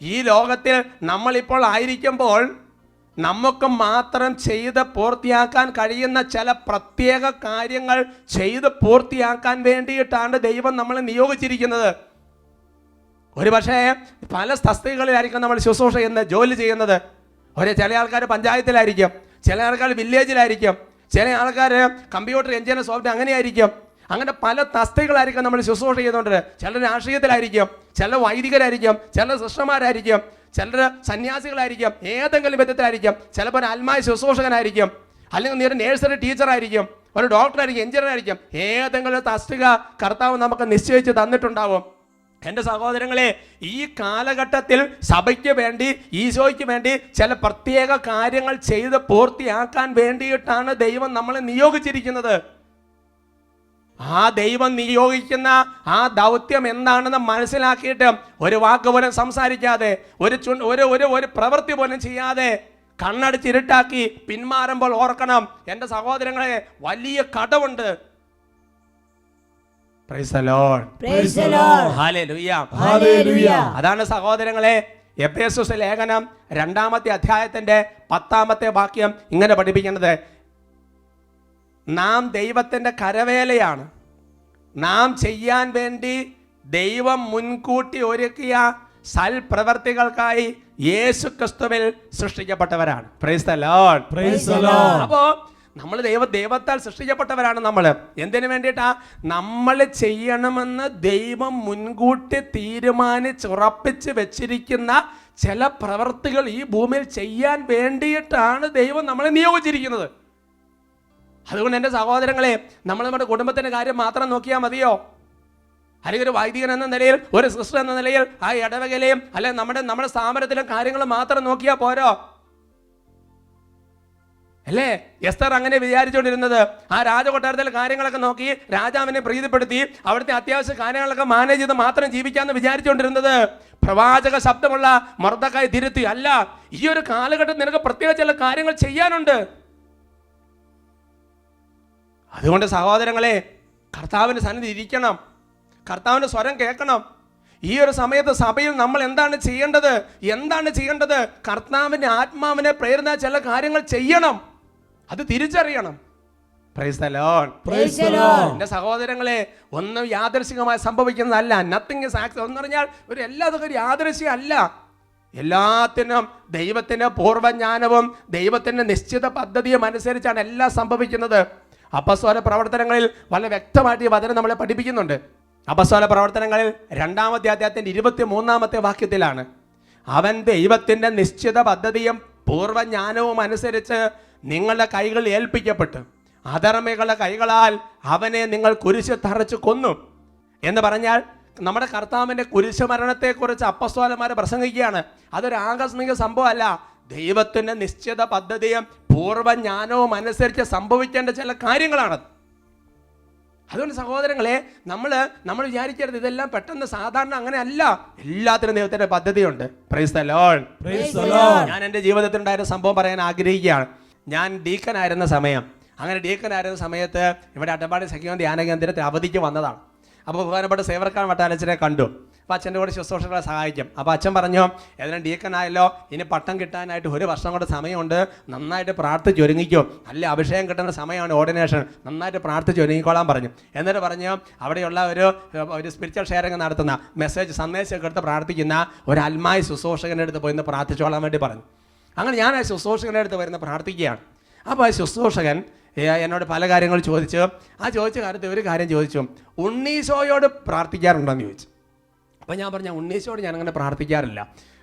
ഈ ലോകത്തിൽ നമ്മളിപ്പോൾ ആയിരിക്കുമ്പോൾ നമുക്ക് മാത്രം ചെയ്ത് പൂർത്തിയാക്കാൻ കഴിയുന്ന ചില പ്രത്യേക കാര്യങ്ങൾ ചെയ്ത് പൂർത്തിയാക്കാൻ വേണ്ടിയിട്ടാണ് ദൈവം നമ്മളെ നിയോഗിച്ചിരിക്കുന്നത്. ഒരുപക്ഷേ പല തസ്തികകളിലായിരിക്കും നമ്മൾ ശുശ്രൂഷ ചെയ്യുന്നത്, ജോലി ചെയ്യുന്നത്. ചില ആൾക്കാർ പഞ്ചായത്തിലായിരിക്കും, ചില ആൾക്കാർ വില്ലേജിലായിരിക്കും, ചില ആൾക്കാർ കമ്പ്യൂട്ടർ എഞ്ചിനീയർ സോഫ്റ്റ്വെയർ അങ്ങനെയായിരിക്കും. അങ്ങനെ പല തസ്തികളായിരിക്കും നമ്മൾ ശുശ്രൂഷ ചെയ്തുകൊണ്ട്. ചിലർ രാഷ്ട്രീയത്തിലായിരിക്കും, ചിലർ വൈദികരായിരിക്കും, ചിലർ സിസ്റ്റർമാരായിരിക്കും, ചിലർ സന്യാസികളായിരിക്കും, ഏതെങ്കിലും വിധത്തിലായിരിക്കും. ചിലപ്പോൾ ഒരു ആത്മായ ശുശ്രൂഷകനായിരിക്കും, അല്ലെങ്കിൽ നീ ഒരു നേഴ്സറി ടീച്ചറായിരിക്കും, ഒരു ഡോക്ടറായിരിക്കും, എഞ്ചിനീയർ ആയിരിക്കും. ഏതെങ്കിലും തസ്തിക കർത്താവ് നമുക്ക് നിശ്ചയിച്ച് തന്നിട്ടുണ്ടാവും. എൻ്റെ സഹോദരങ്ങളെ, ഈ കാലഘട്ടത്തിൽ സഭയ്ക്ക് വേണ്ടി, ഈശോയ്ക്ക് വേണ്ടി ചില പ്രത്യേക കാര്യങ്ങൾ ചെയ്ത് പൂർത്തിയാക്കാൻ വേണ്ടിയിട്ടാണ് ദൈവം നമ്മളെ നിയോഗിച്ചിരിക്കുന്നത്. ആ ദൈവം നിയോഗിക്കുന്ന ആ ദൗത്യം എന്താണെന്ന് മനസ്സിലാക്കിയിട്ട് ഒരു വാക്ക് പോലും സംസാരിക്കാതെ, ഒരു പ്രവൃത്തി പോലും ചെയ്യാതെ കണ്ണടച്ചിരുട്ടാക്കി പിന്മാറുമ്പോൾ ഓർക്കണം, എൻ്റെ സഹോദരങ്ങളെ, വലിയ കടമുണ്ട്. Praise the Lord.
Praise the Lord.
Hallelujah.
Hallelujah.
അതാണ് സഹോദരങ്ങളെ എഫേസ്യ ലേഖനം 2-ാമത്തെ അധ്യായത്തിന്റെ 10-ാമത്തെ വാക്യം ഇങ്ങനെ പഠിപ്പിക്കുന്നത്, നാം ദൈവത്തിൻ്റെ കരവേലയാണ്, നാം ചെയ്യാൻ വേണ്ടി ദൈവം മുൻകൂട്ടി ഒരുക്കിയ സൽപ്രവർത്തികൾക്കായി യേശു ക്രിസ്തുവിൽ സൃഷ്ടിക്കപ്പെട്ടവരാണ്. Praise the Lord.
Praise the Lord.
അപ്പോൾ നമ്മൾ ദൈവത്താൽ സൃഷ്ടിക്കപ്പെട്ടവരാണ്. നമ്മൾ എന്തിനു വേണ്ടിയിട്ടാ? നമ്മൾ ചെയ്യണമെന്ന് ദൈവം മുൻകൂട്ടി തീരുമാനിച്ചുറപ്പിച്ച് വെച്ചിരിക്കുന്ന ചില പ്രവർത്തികൾ ഈ ഭൂമിയിൽ ചെയ്യാൻ വേണ്ടിയിട്ടാണ് ദൈവം നമ്മളെ നിയോഗിച്ചിരിക്കുന്നത്. അതുകൊണ്ട് എൻ്റെ സഹോദരങ്ങളെ, നമ്മൾ നമ്മുടെ കുടുംബത്തിൻ്റെ കാര്യം മാത്രം നോക്കിയാൽ മതിയോ? അല്ലെങ്കിൽ ഒരു വൈദികൻ എന്ന നിലയിൽ, ഒരു സിസ്റ്റർ എന്ന നിലയിൽ ആ ഇടവകയിലെയും അല്ലെങ്കിൽ നമ്മുടെ സ്ഥാപനത്തിലും കാര്യങ്ങൾ മാത്രം നോക്കിയാൽ പോരോ? അല്ലേ? എസ്തർ അങ്ങനെ വിചാരിച്ചുകൊണ്ടിരുന്നത്. ആ രാജകൊട്ടാരത്തിലെ കാര്യങ്ങളൊക്കെ നോക്കി രാജാവിനെ പ്രീതിപ്പെടുത്തി അവിടുത്തെ അത്യാവശ്യ കാര്യങ്ങളൊക്കെ മാനേജ് ചെയ്ത് മാത്രം ജീവിക്കാമെന്ന് വിചാരിച്ചുകൊണ്ടിരുന്നത്. പ്രവാചക ശബ്ദമുള്ള മൊർദെഖായി തിരുത്തി, അല്ല, ഈ ഒരു കാലഘട്ടത്തിൽ നിനക്ക് പ്രത്യേക ചില കാര്യങ്ങൾ ചെയ്യാനുണ്ട്. അതുകൊണ്ട് സഹോദരങ്ങളെ, കർത്താവിൻ്റെ സന്നിധി ഇരിക്കണം, കർത്താവിൻ്റെ സ്വരം കേൾക്കണം. ഈ ഒരു സമയത്ത് സഭയിൽ നമ്മൾ എന്താണ് ചെയ്യേണ്ടത്? കർത്താവിൻ്റെ ആത്മാവിനെ പ്രേരണ ചില കാര്യങ്ങൾ ചെയ്യണം, അത് തിരിച്ചറിയണം. Praise the Lord.
Praise the Lord.
എൻ്റെ സഹോദരങ്ങളെ, ഒന്നും യാദൃശികമായി സംഭവിക്കുന്നതല്ല. നത്തിങ് ഇസ് ആക്സിഡന്റ് എന്ന് പറഞ്ഞാൽ എല്ലാതൊക്കെ ഒരു യാദൃശ്യം അല്ല. എല്ലാത്തിനും ദൈവത്തിൻ്റെ പൂർവ്വജ്ഞാനവും ദൈവത്തിൻ്റെ നിശ്ചിത പദ്ധതിയും അനുസരിച്ചാണ് എല്ലാം സംഭവിക്കുന്നത്. അപ്പസ്തോല പ്രവർത്തനങ്ങളിൽ വളരെ വ്യക്തമായിട്ട് ഈ വചനം നമ്മളെ പഠിപ്പിക്കുന്നുണ്ട്. അപ്പസ്തോല പ്രവർത്തനങ്ങളിൽ 2-ാമത്തെ അധ്യായത്തിൻ്റെ 23-ാമത്തെ വാക്യത്തിലാണ്, അവൻ ദൈവത്തിൻ്റെ നിശ്ചിത പദ്ധതിയും പൂർവ്വജ്ഞാനവും അനുസരിച്ച് നിങ്ങളുടെ കൈകളിൽ ഏൽപ്പിക്കപ്പെട്ടു അധർമ്മികളുടെ കൈകളാൽ അവനെ നിങ്ങൾ കുരിശ് തറച്ചു കൊന്നു എന്ന് പറഞ്ഞാൽ നമ്മുടെ കർത്താവിൻ്റെ കുരിശുമരണത്തെക്കുറിച്ച് അപ്പസ്തോലന്മാർ പ്രസംഗിക്കുകയാണ്. അതൊരു ആകസ്മിക സംഭവമല്ല. ദൈവത്തിൻ്റെ നിശ്ചിത പദ്ധതിയും പൂർവ്വജ്ഞാനവും അനുസരിച്ച് സംഭവിക്കേണ്ട ചില കാര്യങ്ങളാണ്. അതുകൊണ്ട് സഹോദരങ്ങളെ, നമ്മൾ വിചാരിക്കരുത് ഇതെല്ലാം പെട്ടെന്ന് സാധാരണ അങ്ങനെയല്ല. എല്ലാത്തിനും ദൈവത്തിൻ്റെ പദ്ധതിയുണ്ട്. Price the Lord. ഞാൻ എൻ്റെ ജീവിതത്തിലുണ്ടായിരുന്ന സംഭവം പറയാൻ ആഗ്രഹിക്കുകയാണ്. ഞാൻ ഡീക്കനായിരുന്ന സമയത്ത് ഇവിടെ അട്ടപ്പാടി സഖ്യം ധ്യാന കേന്ദ്രത്തിൽ അവധിക്ക് വന്നതാണ്. അപ്പോൾ ബഹുമാനപ്പെട്ട സേവർക്കാൻ വട്ടാലച്ചനെ കണ്ടു. അപ്പോൾ അച്ഛൻ്റെ കൂടെ ശുശ്രൂഷകളെ സഹായിക്കും. അപ്പോൾ അച്ഛൻ പറഞ്ഞു, ഏതെങ്കിലും ഡീക്കനായല്ലോ, ഇനി പട്ടം കിട്ടാനായിട്ട് 1 വർഷം കൂടെ സമയമുണ്ട്, നന്നായിട്ട് പ്രാർത്ഥിച്ചൊരുങ്ങിക്കോ, നല്ല അഭിഷേകം കിട്ടുന്ന സമയമാണ് ഓർഡിനേഷൻ, നന്നായിട്ട് പ്രാർത്ഥിച്ചൊരുങ്ങിക്കോളാൻ പറഞ്ഞു. എന്നിട്ട് പറഞ്ഞു, അവിടെയുള്ള ഒരു സ്പിരിച്വൽ ഷെയറിങ് നടത്തുന്ന സന്ദേശമൊക്കെ എടുത്ത് പ്രാർത്ഥിക്കുന്ന ഒരു അൽമായി ശുശ്രൂഷകൻ്റെ അടുത്ത് പോയി പ്രാർത്ഥിച്ചോളാൻ വേണ്ടി പറഞ്ഞു. അങ്ങനെ ഞാൻ ആ ശുശ്രൂഷകൻ്റെ അടുത്ത് വരുന്ന പ്രാർത്ഥിക്കുകയാണ്. അപ്പോൾ ആ ശുശ്രൂഷകൻ എന്നോട് പല കാര്യങ്ങൾ ചോദിച്ചു. ആ ചോദിച്ച കാര്യത്തിൽ ഒരു കാര്യം ചോദിച്ചു, ഉണ്ണീശോയോട് പ്രാർത്ഥിക്കാറുണ്ടോയെന്ന് ചോദിച്ചു. അപ്പോൾ ഞാൻ പറഞ്ഞു, ഉണ്ണീശോയോട് ഞാനങ്ങനെ പ്രാർത്ഥിക്കാറില്ല.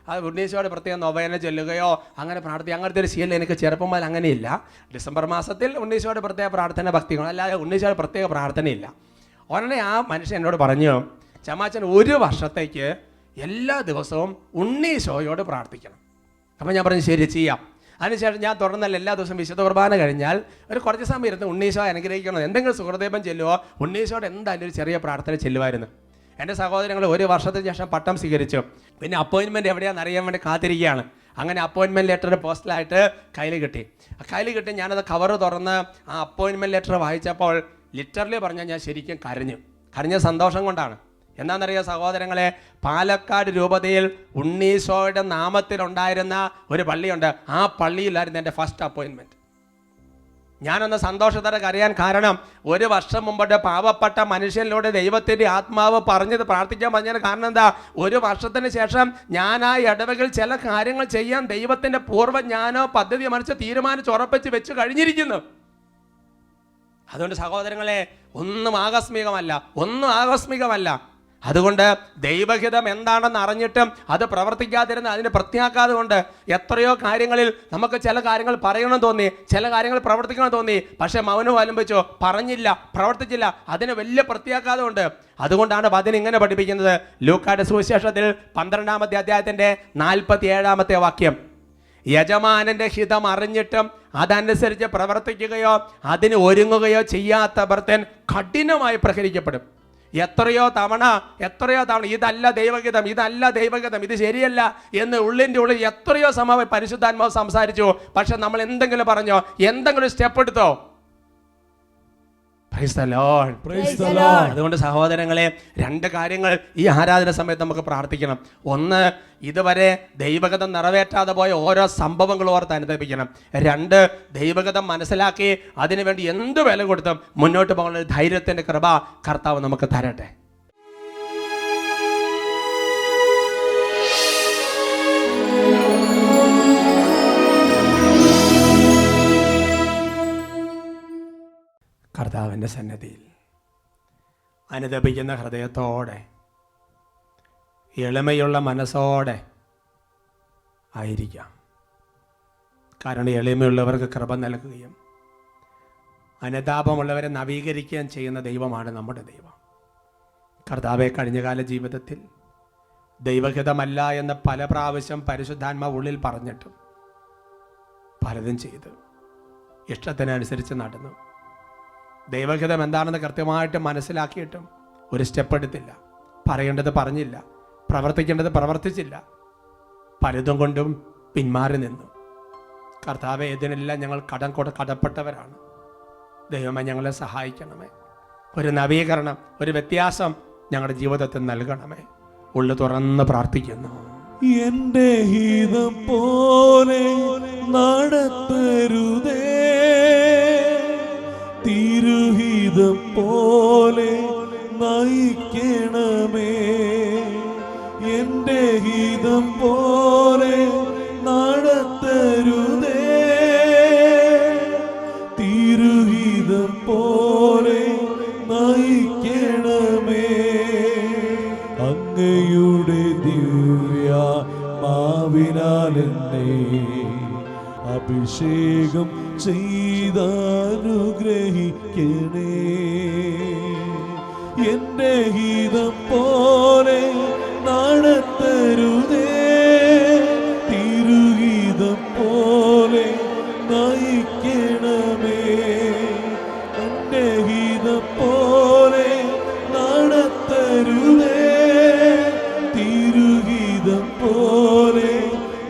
അത് ഉണ്ണീശോയോട് പ്രത്യേകം നൊവേന ചൊല്ലുകയോ അങ്ങനെ അങ്ങനത്തെ ഒരു ശീലം എനിക്ക് ചെറുപ്പം മുതൽ അങ്ങനെയില്ല. ഡിസംബർ മാസത്തിൽ ഉണ്ണീശോയോട് പ്രത്യേക പ്രാർത്ഥന ഭക്തികൾ, അല്ലാതെ ഉണ്ണീശോയോട് പ്രത്യേക പ്രാർത്ഥനയില്ല. ഉടനെ ആ മനുഷ്യൻ എന്നോട് പറഞ്ഞു, ചമാച്ചൻ 1 വർഷത്തേക്ക് എല്ലാ ദിവസവും ഉണ്ണീശോയോട് പ്രാർത്ഥിക്കണം. അപ്പോൾ ഞാൻ പറഞ്ഞു, ശരി, ചെയ്യാം. അതിനുശേഷം ഞാൻ തുടർന്നല്ല എല്ലാ ദിവസവും വിശുദ്ധ കുർബാന കഴിഞ്ഞാൽ ഒരു കുറച്ച് സമയം ഇരുന്ന് ഉണ്ണീശോ അനുഗ്രഹിക്കണം, എന്തെങ്കിലും സുഹൃദേവം ചെല്ലുവോ, ഉണ്ണീശോയുടെ എന്തായാലും ഒരു ചെറിയ പ്രാർത്ഥന ചെല്ലുമായിരുന്നു. എൻ്റെ സഹോദരങ്ങൾ 1 വർഷത്തിന് ശേഷം പട്ടം സ്വീകരിച്ചു. പിന്നെ അപ്പോയിൻമെൻറ്റ് എവിടെയാണെന്ന് അറിയാൻ വേണ്ടി കാത്തിരിക്കുകയാണ്. അങ്ങനെ അപ്പോയിൻമെൻറ്റ് ലെറ്റർ പോസ്റ്റലായിട്ട് കയ്യിൽ കിട്ടി. ഞാനത് കവർ തുറന്ന് ആ അപ്പോയിൻമെൻറ്റ് ലെറ്റർ വായിച്ചപ്പോൾ ലിറ്ററലി പറഞ്ഞാൽ ഞാൻ ശരിക്കും കരഞ്ഞ സന്തോഷം കൊണ്ടാണ്. എന്താണെന്നറിയാം സഹോദരങ്ങളെ, പാലക്കാട് രൂപതയിൽ ഉണ്ണീശോയുടെ നാമത്തിലുണ്ടായിരുന്ന ഒരു പള്ളിയുണ്ട്. ആ പള്ളിയിലായിരുന്നു എൻ്റെ ഫസ്റ്റ് അപ്പോയിൻമെൻറ്റ്. ഞാനൊന്ന് സന്തോഷത്തോടെ കരയാൻ കാരണം 1 വർഷം മുമ്പോട്ട് പാവപ്പെട്ട മനുഷ്യനിലൂടെ ദൈവത്തിൻ്റെ ആത്മാവ് പ്രാർത്ഥിക്കാൻ പറഞ്ഞതിന് കാരണം എന്താ? 1 വർഷത്തിന് ശേഷം ഞാൻ ആ ഇടവകൾ ചില കാര്യങ്ങൾ ചെയ്യാൻ ദൈവത്തിൻ്റെ പൂർവ്വജ്ഞാനോ പദ്ധതി മനസ്സ് തീരുമാനിച്ച് ഉറപ്പിച്ച് വെച്ച് കഴിഞ്ഞിരിക്കുന്നു. അതുകൊണ്ട് സഹോദരങ്ങളെ, ഒന്നും ആകസ്മികമല്ല. അതുകൊണ്ട് ദൈവഹിതം എന്താണെന്ന് അറിഞ്ഞിട്ടും അത് പ്രവർത്തിക്കാതിരുന്ന് അതിന് പ്രത്യാഘാതം കൊണ്ട് എത്രയോ കാര്യങ്ങളിൽ നമുക്ക് ചില കാര്യങ്ങൾ പറയണമെന്ന് തോന്നി, ചില കാര്യങ്ങൾ പ്രവർത്തിക്കണം തോന്നി, പക്ഷേ മൗനം അവലംബിച്ചു, പറഞ്ഞില്ല, പ്രവർത്തിച്ചില്ല, അതിന് വലിയ പ്രത്യാഘാതമുണ്ട്. അതുകൊണ്ടാണ് വചനം ഇങ്ങനെ പഠിപ്പിക്കുന്നത്. ലൂക്കായുടെ സുവിശേഷത്തിൽ 12-ാമത്തെ അധ്യായത്തിൻ്റെ 47-ാമത്തെ വാക്യം, യജമാനന്റെ ഹിതം അറിഞ്ഞിട്ടും അതനുസരിച്ച് പ്രവർത്തിക്കുകയോ അതിന് ഒരുങ്ങുകയോ ചെയ്യാത്ത ഭർത്തൻ കഠിനമായി പ്രഹരിക്കപ്പെടും. എത്രയോ തവണ ഇതല്ല ദൈവഗീതം, ഇത് ശരിയല്ല എന്ന് ഉള്ളിൻ്റെ ഉള്ളിൽ എത്രയോ സമയം പരിശുദ്ധാത്മാവ് സംസാരിച്ചു. പക്ഷെ നമ്മൾ എന്തെങ്കിലും പറഞ്ഞോ, എന്തെങ്കിലും സ്റ്റെപ്പ് എടുത്തോ? Price the Lord. അതുകൊണ്ട് സഹോദരങ്ങളെ, 2 കാര്യങ്ങൾ ഈ ആരാധന സമയത്ത് നമുക്ക് പ്രാർത്ഥിക്കണം. ഒന്ന്, ഇതുവരെ ദൈവഗതം നിറവേറ്റാതെ പോയ ഓരോ സംഭവങ്ങളും ഓർത്ത് അനുദപിക്കണം. 2, ദൈവഗതം മനസ്സിലാക്കി അതിനുവേണ്ടി എന്ത് വില കൊടുത്തും മുന്നോട്ട് പോകുന്ന ധൈര്യത്തിൻ്റെ കൃപ കർത്താവ് നമുക്ക് തരട്ടെ. കർത്താവിൻ്റെ സന്നിധിയിൽ അനുദപിക്കുന്ന ഹൃദയത്തോടെ, എളിമയുള്ള മനസ്സോടെ ആയിരിക്കാം. കാരണം എളിമയുള്ളവർക്ക് കൃപ നൽകുകയും അനുതാപമുള്ളവരെ നവീകരിക്കുകയും ചെയ്യുന്ന ദൈവമാണ് നമ്മുടെ ദൈവം. കർത്താവെ, കഴിഞ്ഞകാല ജീവിതത്തിൽ ദൈവഹിതമല്ല എന്ന് പല പ്രാവശ്യം പരിശുദ്ധാത്മാവ് ഉള്ളിൽ പറഞ്ഞിട്ടും പലതും ചെയ്തു, ഇഷ്ടത്തിനനുസരിച്ച് നടന്നു. ദൈവഹിതം എന്താണെന്ന് കൃത്യമായിട്ട് മനസ്സിലാക്കിയിട്ടും ഒരു സ്റ്റെപ്പ് എടുത്തില്ല, പറയേണ്ടത് പറഞ്ഞില്ല, പ്രവർത്തിക്കേണ്ടത് പ്രവർത്തിച്ചില്ല, പലതും കൊണ്ടും പിന്മാറി നിന്നു. കർത്താവെ, ഇതിനെല്ലാം ഞങ്ങൾ കടപ്പെട്ടവരാണ്. ദൈവമേ, ഞങ്ങളെ സഹായിക്കണമേ. ഒരു നവീകരണം, ഒരു വ്യത്യാസം ഞങ്ങളുടെ ജീവിതത്തിൽ നൽകണമേ. ഉള്ളു തുറന്ന് പ്രാർത്ഥിക്കുന്നു.
എന്റെ ഹിതം പോലെ നടത്തരുതേ, തിരുഹിതം പോലെ നയിക്കണമേ. എന്റെ ഹിതം പോലെ നടത്തരുതേ, തിരുഹിതം പോലെ നയിക്കണമേ. അങ്ങയുടെ ദിവ്യാത്മാവിനാൽ എന്നെ അഭിഷേകം ചെയ്തനുഗ്രഹിക്കണേ. എന്റെ ഹിതം പോലെ നടത്തരുതേ, തിരുഹിതം പോലെ നയിക്കണമേ. എന്റെ ഹിതം പോലെ നടത്തരുതേ, തിരുഹിതം പോലെ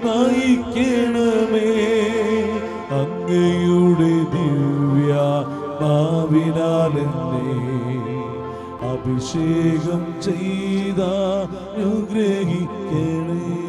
നയിക്കണമേ. അങ്ങയുടെ ദിവ്യാത്മാവിനാലെന്നെ അഭിഷേകം ചെയ്ത അനുഗ്രഹിക്കണേ.